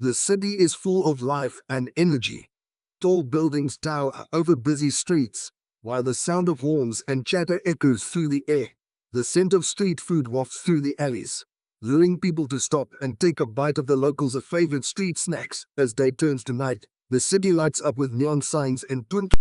The city is full of life and energy. Tall buildings tower over busy streets, while the sound of horns and chatter echoes through the air. The scent of street food wafts through the alleys, luring people to stop and take a bite of the locals' favorite street snacks. As day turns to night, the city lights up with neon signs and twinkling.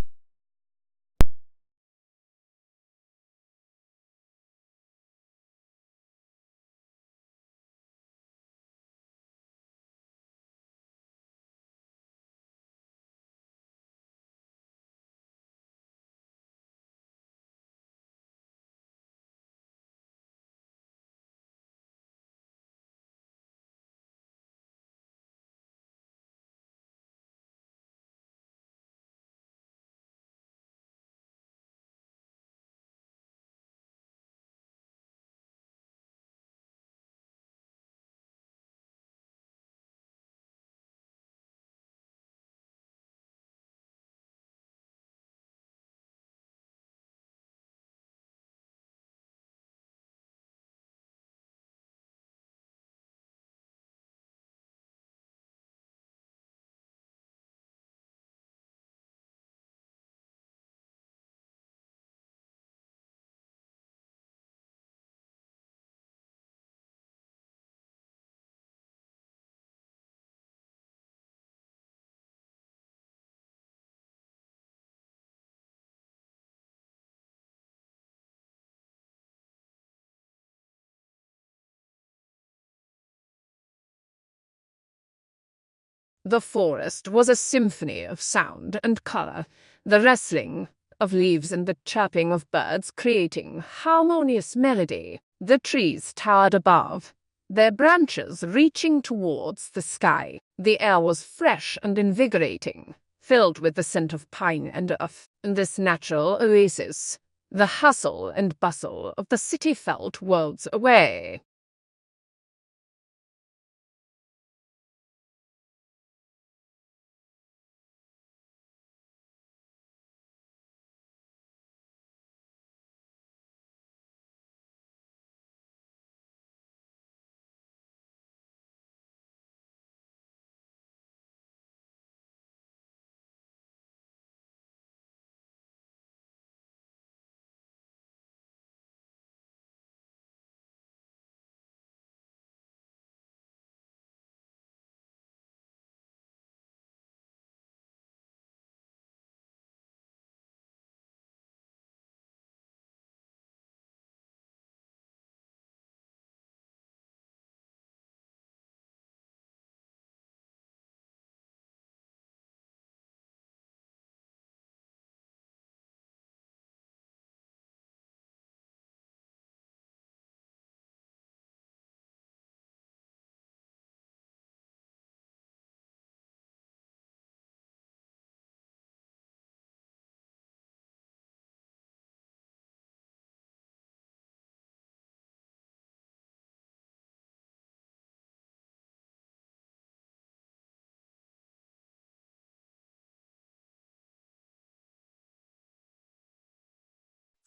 The forest was a symphony of sound and color, the rustling of leaves and the chirping of birds creating harmonious melody. The trees towered above, their branches reaching towards the sky. The air was fresh and invigorating, filled with the scent of pine and earth. In this natural oasis, the hustle and bustle of the city felt worlds away.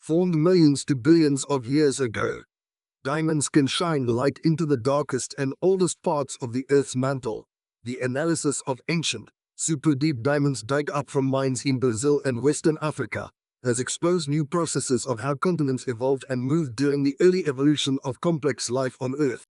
Formed millions to billions of years ago, diamonds can shine light into the darkest and oldest parts of the Earth's mantle. The analysis of ancient, super deep diamonds dug up from mines in Brazil and Western Africa has exposed new processes of how continents evolved and moved during the early evolution of complex life on Earth.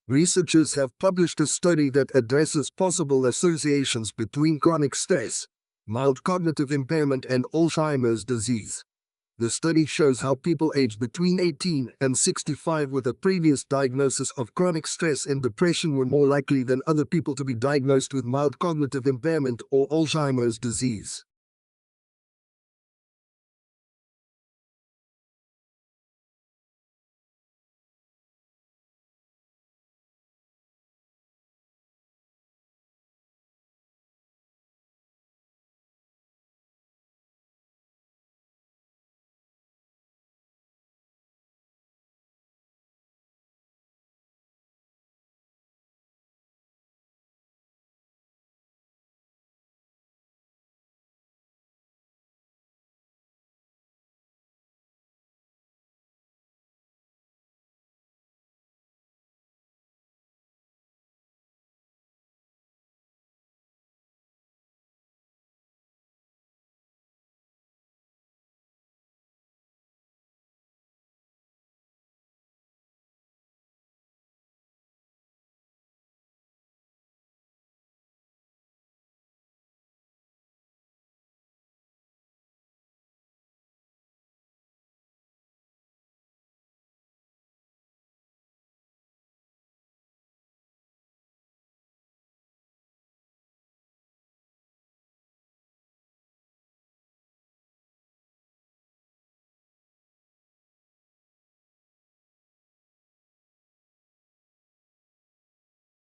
Researchers have published a study that addresses possible associations between chronic stress, mild cognitive impairment, and Alzheimer's disease. The study shows how people aged between 18 and 65 with a previous diagnosis of chronic stress and depression were more likely than other people to be diagnosed with mild cognitive impairment or Alzheimer's disease.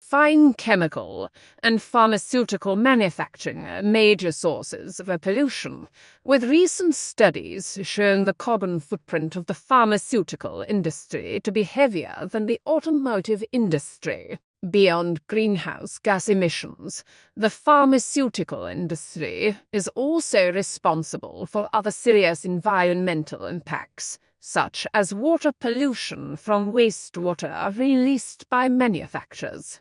Fine chemical and pharmaceutical manufacturing are major sources of pollution, with recent studies showing the carbon footprint of the pharmaceutical industry to be heavier than the automotive industry. Beyond greenhouse gas emissions, the pharmaceutical industry is also responsible for other serious environmental impacts, such as water pollution from wastewater released by manufacturers.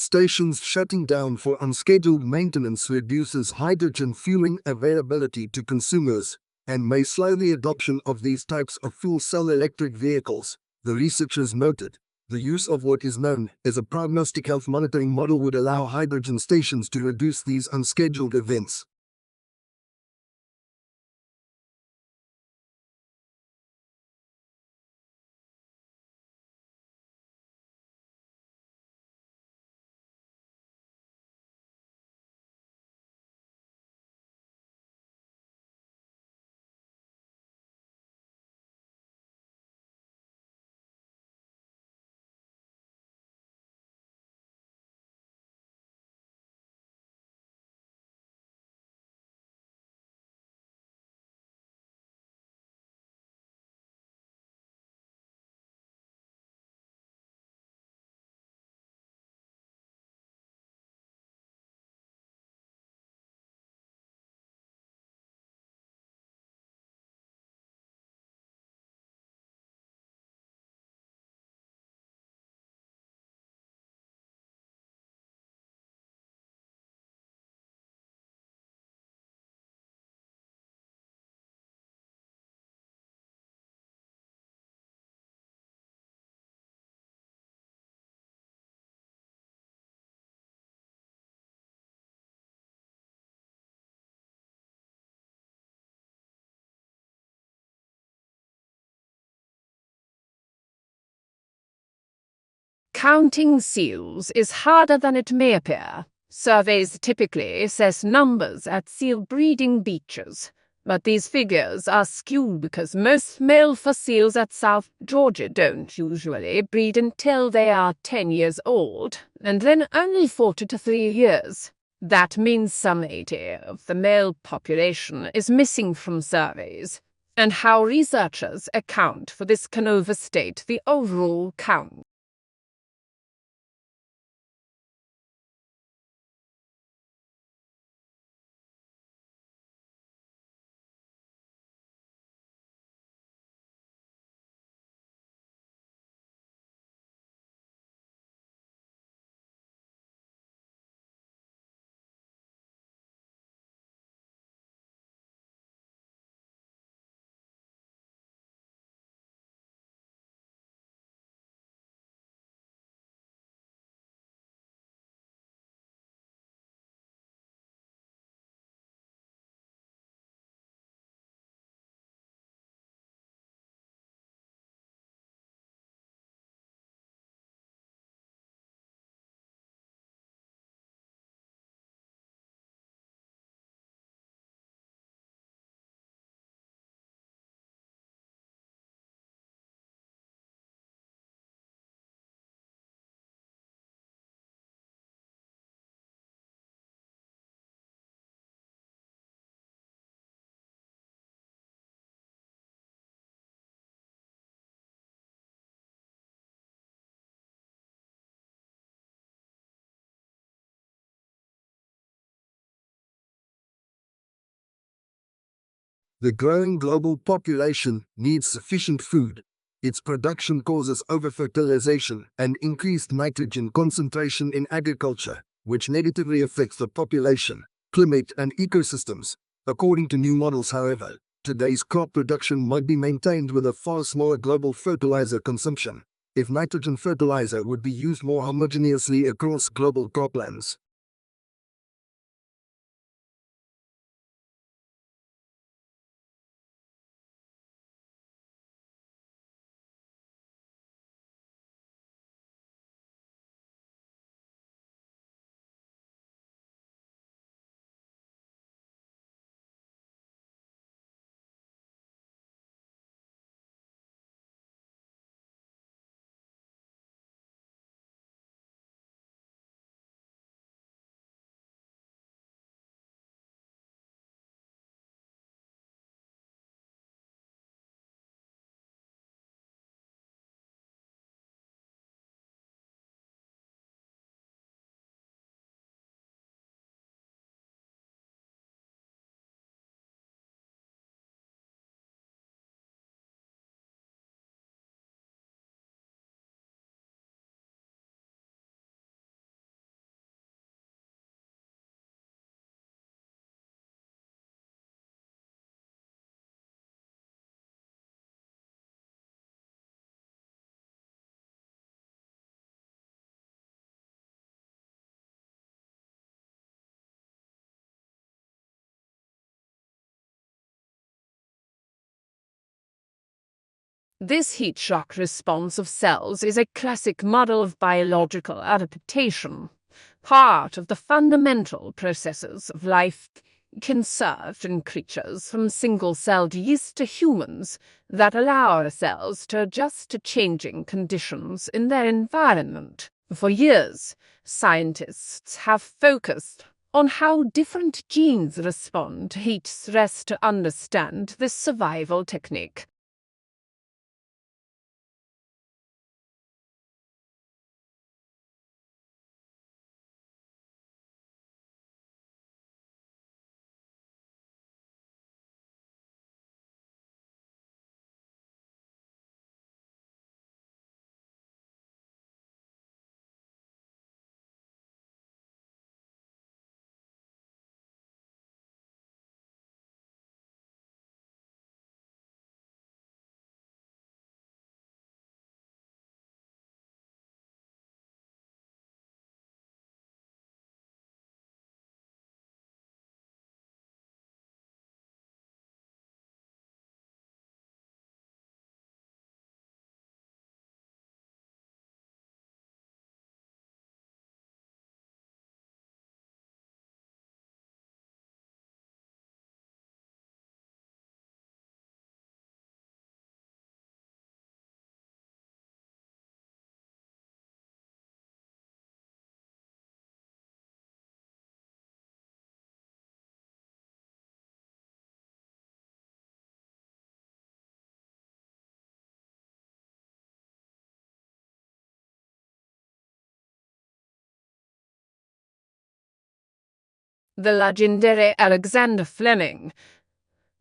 Stations shutting down for unscheduled maintenance reduces hydrogen fueling availability to consumers and may slow the adoption of these types of fuel cell electric vehicles, the researchers noted. The use of what is known as a prognostic health monitoring model would allow hydrogen stations to reduce these unscheduled events. Counting seals is harder than it may appear. Surveys typically assess numbers at seal breeding beaches, but these figures are skewed because most male fossils at South Georgia don't usually breed until they are 10 years old, and then only 40 to 3 years. That means some 80 of the male population is missing from surveys, and how researchers account for this can overstate the overall count. The growing global population needs sufficient food. Its production causes overfertilization and increased nitrogen concentration in agriculture, which negatively affects the population, climate, and ecosystems. According to new models, however, today's crop production might be maintained with a far smaller global fertilizer consumption if nitrogen fertilizer would be used more homogeneously across global croplands. This heat shock response of cells is a classic model of biological adaptation, part of the fundamental processes of life conserved in creatures from single-celled yeast to humans that allow our cells to adjust to changing conditions in their environment. For years, scientists have focused on how different genes respond to heat stress to understand this survival technique. The legendary Alexander Fleming,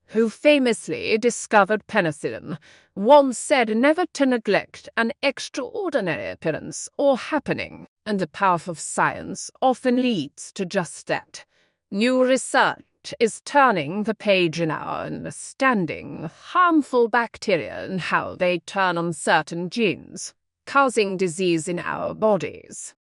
who famously discovered penicillin, once said never to neglect an extraordinary appearance or happening, and the path of science often leads to just that. New research is turning the page in our understanding harmful bacteria and how they turn on certain genes, causing disease in our bodies.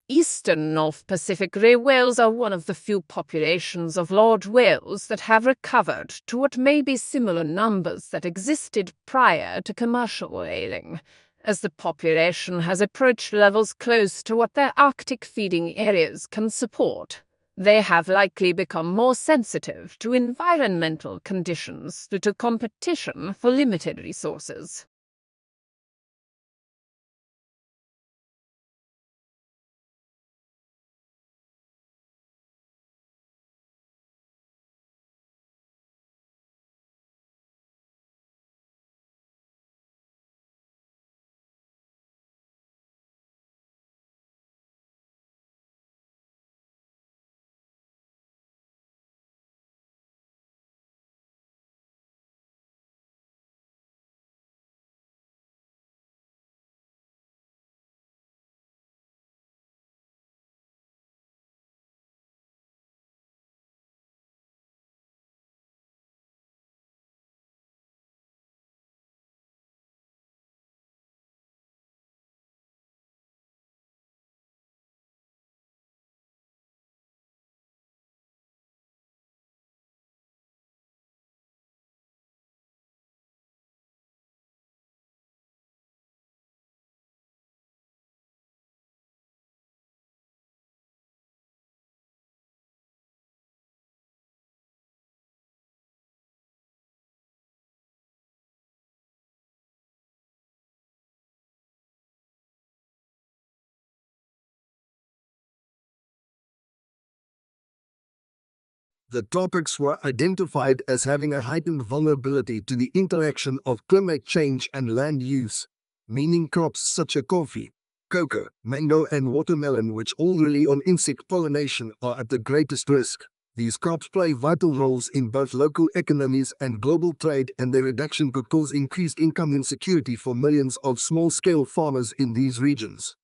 Eastern North Pacific grey whales are one of the few populations of large whales that have recovered to what may be similar numbers that existed prior to commercial whaling. As the population has approached levels close to what their Arctic feeding areas can support, they have likely become more sensitive to environmental conditions due to competition for limited resources. The tropics were identified as having a heightened vulnerability to the interaction of climate change and land use, meaning crops such as coffee, cocoa, mango and watermelon, which all rely on insect pollination, are at the greatest risk. These crops play vital roles in both local economies and global trade, and their reduction could cause increased income insecurity for millions of small-scale farmers in these regions.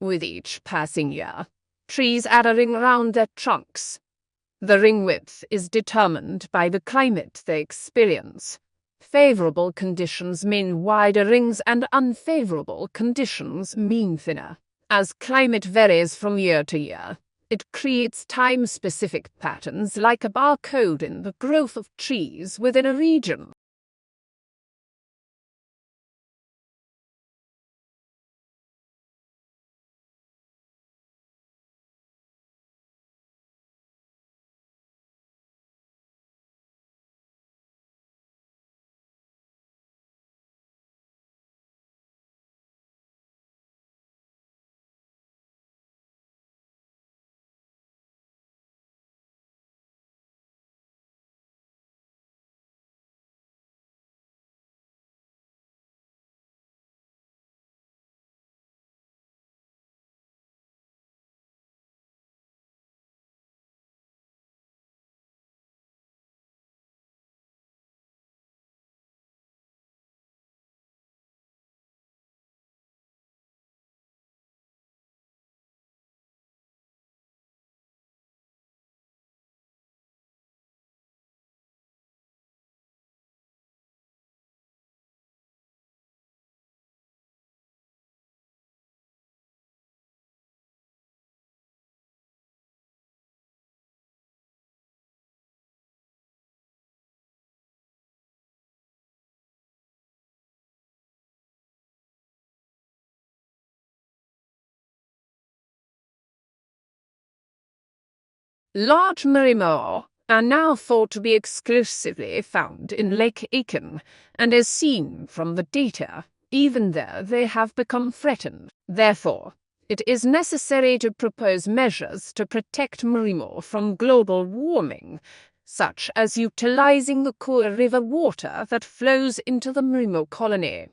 with each passing year. Trees add a ring around their trunks. The ring width is determined by the climate they experience. Favorable conditions mean wider rings and unfavorable conditions mean thinner. As climate varies from year to year, it creates time-specific patterns like a barcode in the growth of trees within a region. Large marimo are now thought to be exclusively found in Lake Aiken and as seen from the data, even though they have become threatened. Therefore, it is necessary to propose measures to protect marimo from global warming, such as utilizing the cool river water that flows into the marimo colony.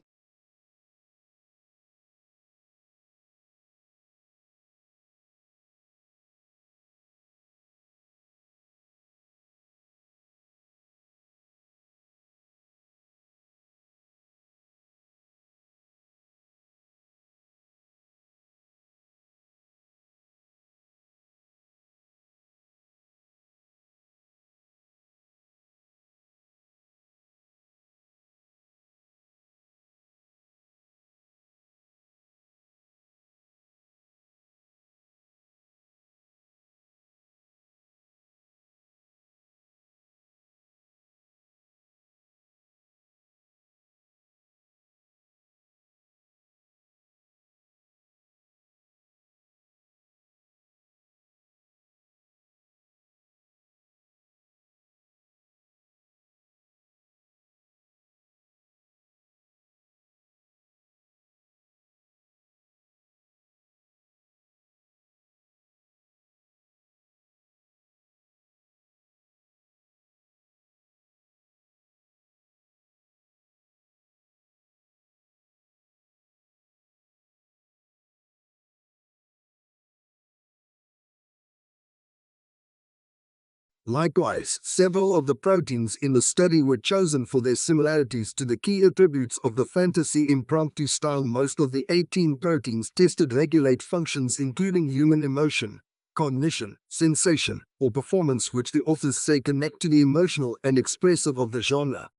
Likewise, several of the proteins in the study were chosen for their similarities to the key attributes of the fantasy impromptu style. Most of the 18 proteins tested regulate functions including human emotion, cognition, sensation, or performance, which the authors say connect to the emotional and expressive of the genre.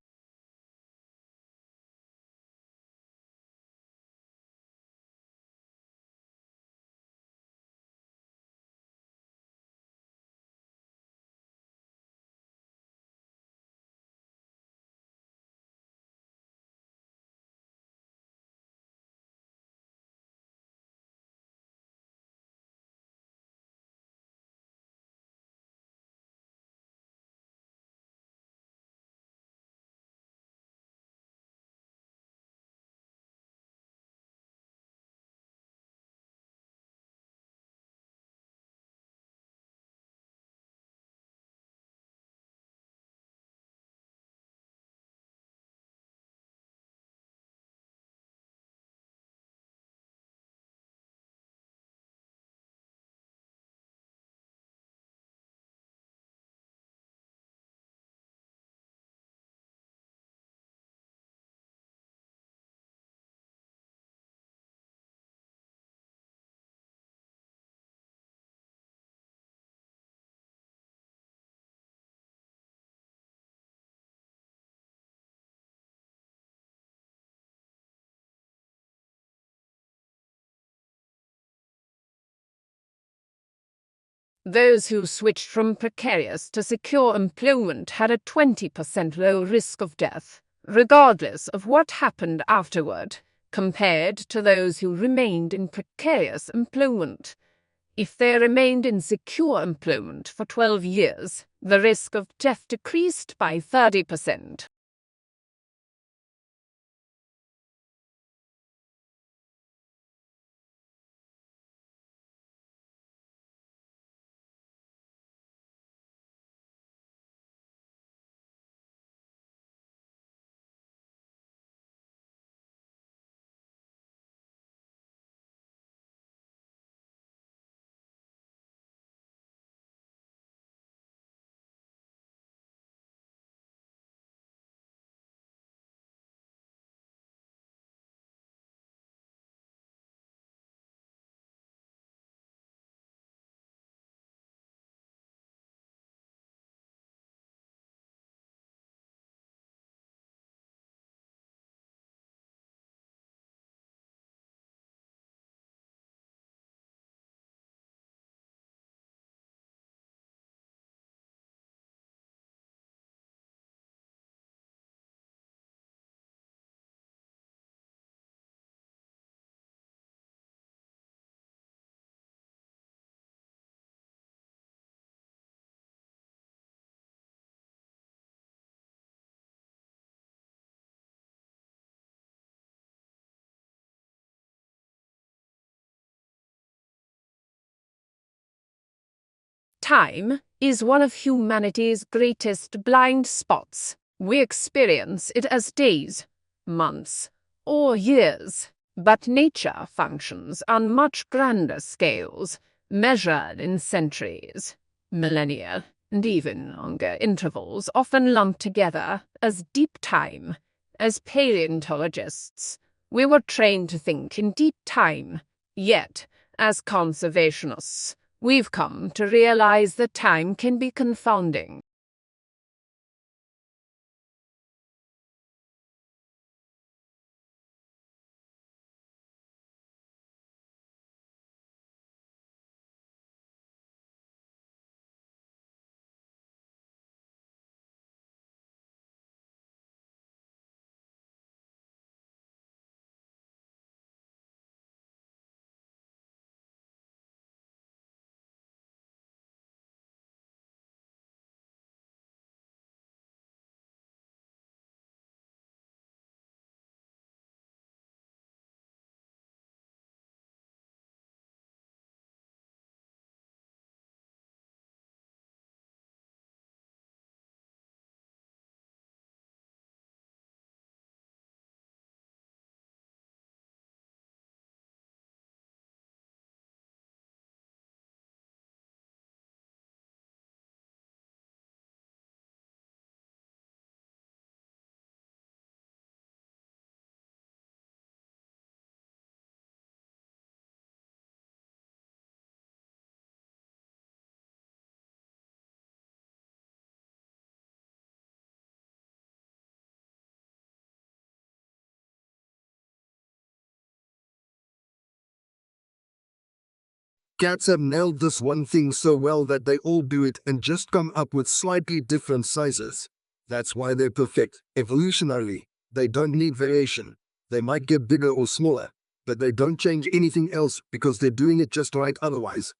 Those who switched from precarious to secure employment had a 20% low risk of death, regardless of what happened afterward, compared to those who remained in precarious employment. If they remained in secure employment for 12 years, the risk of death decreased by 30%. Time is one of humanity's greatest blind spots. We experience it as days, months, or years. But nature functions on much grander scales, measured in centuries, millennia, and even longer intervals, often lumped together as deep time. As paleontologists, we were trained to think in deep time, yet, as conservationists, we've come to realize that time can be confounding. Cats have nailed this one thing so well that they all do it and just come up with slightly different sizes. That's why they're perfect. Evolutionary, they don't need variation. They might get bigger or smaller, but they don't change anything else because they're doing it just right otherwise.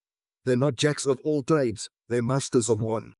They're not jacks of all trades, they're masters of one.